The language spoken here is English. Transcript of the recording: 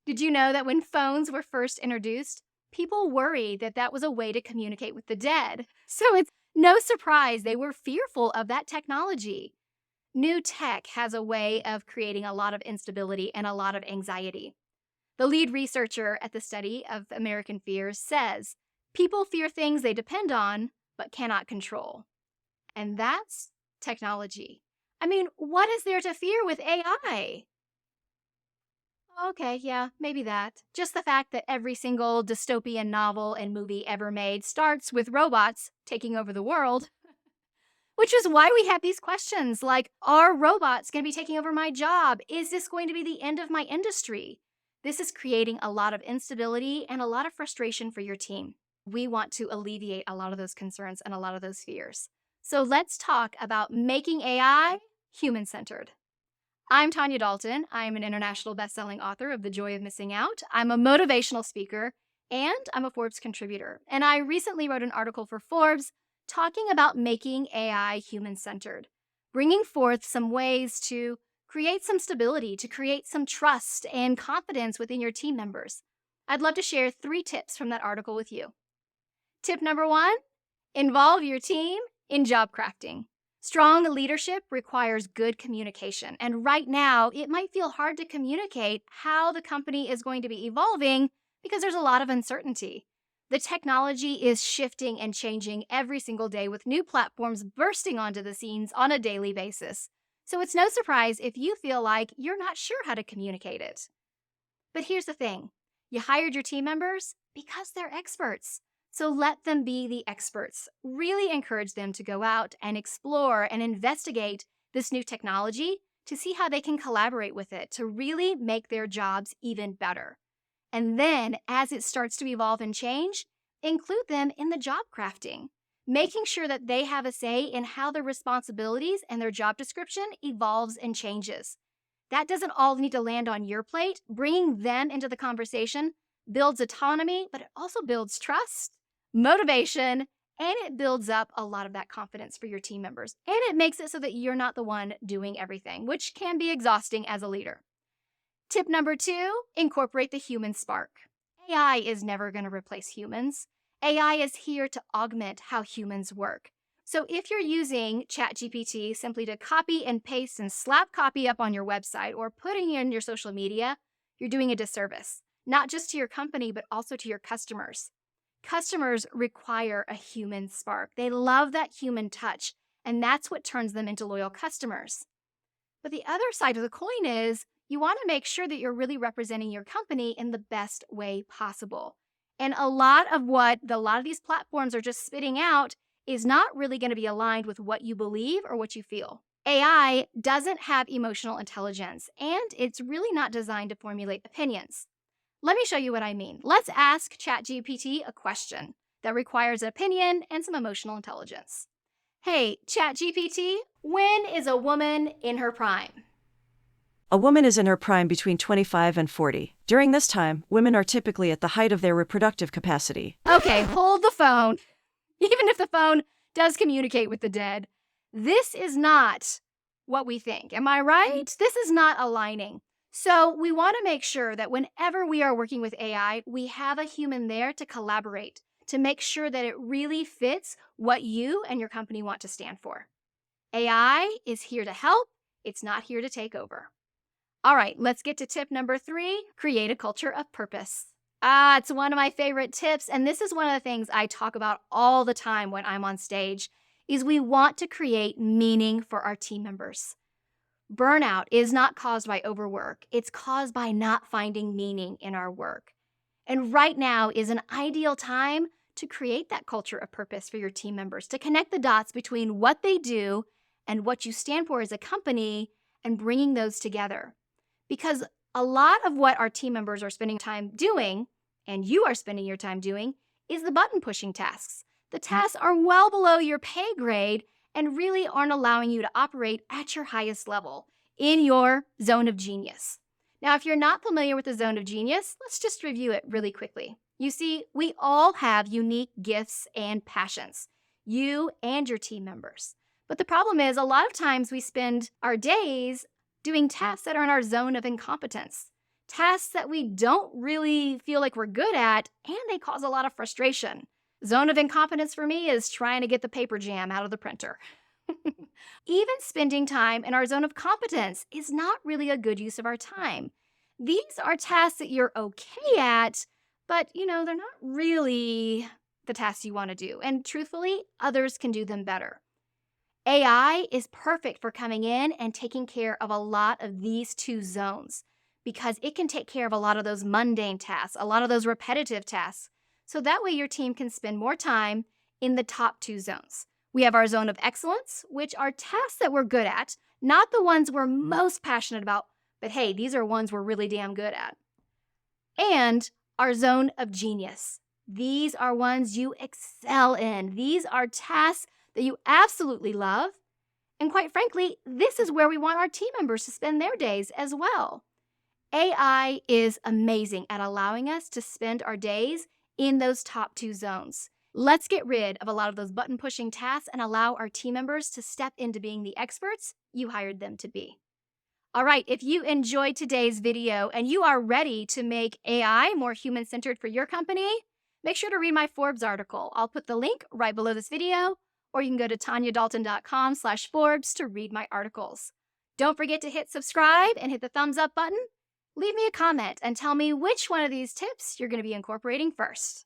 Did you know that when phones were first introduced, people worried that that was a way to communicate with the dead? So it's no surprise they were fearful of that technology. New tech has a way of creating a lot of instability and a lot of anxiety. The lead researcher at the study of American fears says people fear things they depend on but cannot control. And that's technology. I mean, what is there to fear with AI? Okay, yeah, maybe that. Just the fact that every single dystopian novel and movie ever made starts with robots taking over the world, which is why we have these questions like, are robots going to be taking over my job? Is this going to be the end of my industry? This is creating a lot of instability and a lot of frustration for your team. We want to alleviate a lot of those concerns and a lot of those fears. So let's talk about making AI human-centered. I'm Tanya Dalton. I'm an international best-selling author of The Joy of Missing Out. I'm a motivational speaker, and I'm a Forbes contributor. And I recently wrote an article for Forbes talking about making AI human-centered, bringing forth some ways to create some stability, to create some trust and confidence within your team members. I'd love to share 3 tips from that article with you. Tip number 1, involve your team in job crafting. Strong leadership requires good communication. And right now, it might feel hard to communicate how the company is going to be evolving because there's a lot of uncertainty. The technology is shifting and changing every single day with new platforms bursting onto the scenes on a daily basis. So it's no surprise if you feel like you're not sure how to communicate it. But here's the thing. You hired your team members because they're experts. So let them be the experts. Really encourage them to go out and explore and investigate this new technology to see how they can collaborate with it to really make their jobs even better. And then, as it starts to evolve and change, include them in the job crafting, making sure that they have a say in how their responsibilities and their job description evolves and changes. That doesn't all need to land on your plate. Bringing them into the conversation builds autonomy, but it also builds trust, motivation, and it builds up a lot of that confidence for your team members. And it makes it so that you're not the one doing everything, which can be exhausting as a leader. Tip number 2, incorporate the human spark. AI is never going to replace humans. AI is here to augment how humans work. So if you're using ChatGPT simply to copy and paste and slap copy up on your website or putting it in your social media, you're doing a disservice, not just to your company, but also to your customers. Customers require a human spark. They love that human touch, and that's what turns them into loyal customers. But the other side of the coin is you want to make sure that you're really representing your company in the best way possible. And a lot of what a lot of these platforms are just spitting out is not really going to be aligned with what you believe or what you feel. AI doesn't have emotional intelligence, and it's really not designed to formulate opinions. Let me show you what I mean. Let's ask ChatGPT a question that requires an opinion and some emotional intelligence. Hey, ChatGPT, when is a woman in her prime? A woman is in her prime between 25 and 40. During this time, women are typically at the height of their reproductive capacity. Okay, hold the phone. Even if the phone does communicate with the dead, this is not what we think. Am I right? This is not aligning. So we want to make sure that whenever we are working with AI, we have a human there to collaborate, to make sure that it really fits what you and your company want to stand for. AI is here to help. It's not here to take over. All right, let's get to tip number 3, create a culture of purpose. It's one of my favorite tips, and this is one of the things I talk about all the time when I'm on stage, is we want to create meaning for our team members. Burnout is not caused by overwork. It's caused by not finding meaning in our work. And right now is an ideal time to create that culture of purpose for your team members, to connect the dots between what they do and what you stand for as a company and bringing those together. Because a lot of what our team members are spending time doing, and you are spending your time doing, is the button pushing tasks. The tasks are well below your pay grade and really aren't allowing you to operate at your highest level in your zone of genius. Now, if you're not familiar with the zone of genius, let's just review it really quickly. You see, we all have unique gifts and passions, you and your team members. But the problem is a lot of times we spend our days doing tasks that are in our zone of incompetence, tasks that we don't really feel like we're good at, and they cause a lot of frustration. Zone of incompetence for me is trying to get the paper jam out of the printer. Even spending time in our zone of competence is not really a good use of our time. These are tasks that you're okay at, but they're not really the tasks you want to do. And truthfully, others can do them better. AI is perfect for coming in and taking care of a lot of these two zones because it can take care of a lot of those mundane tasks, a lot of those repetitive tasks. So that way your team can spend more time in the top two zones. We have our zone of excellence, which are tasks that we're good at, not the ones we're most passionate about, but hey, these are ones we're really damn good at. And our zone of genius. These are ones you excel in. These are tasks that you absolutely love. And quite frankly, this is where we want our team members to spend their days as well. AI is amazing at allowing us to spend our days in those top two zones. Let's get rid of a lot of those button-pushing tasks and allow our team members to step into being the experts you hired them to be. All right, if you enjoyed today's video and you are ready to make AI more human-centered for your company, make sure to read my Forbes article. I'll put the link right below this video, or you can go to tanyadalton.com/Forbes to read my articles. Don't forget to hit subscribe and hit the thumbs up button. Leave me a comment and tell me which one of these tips you're going to be incorporating first.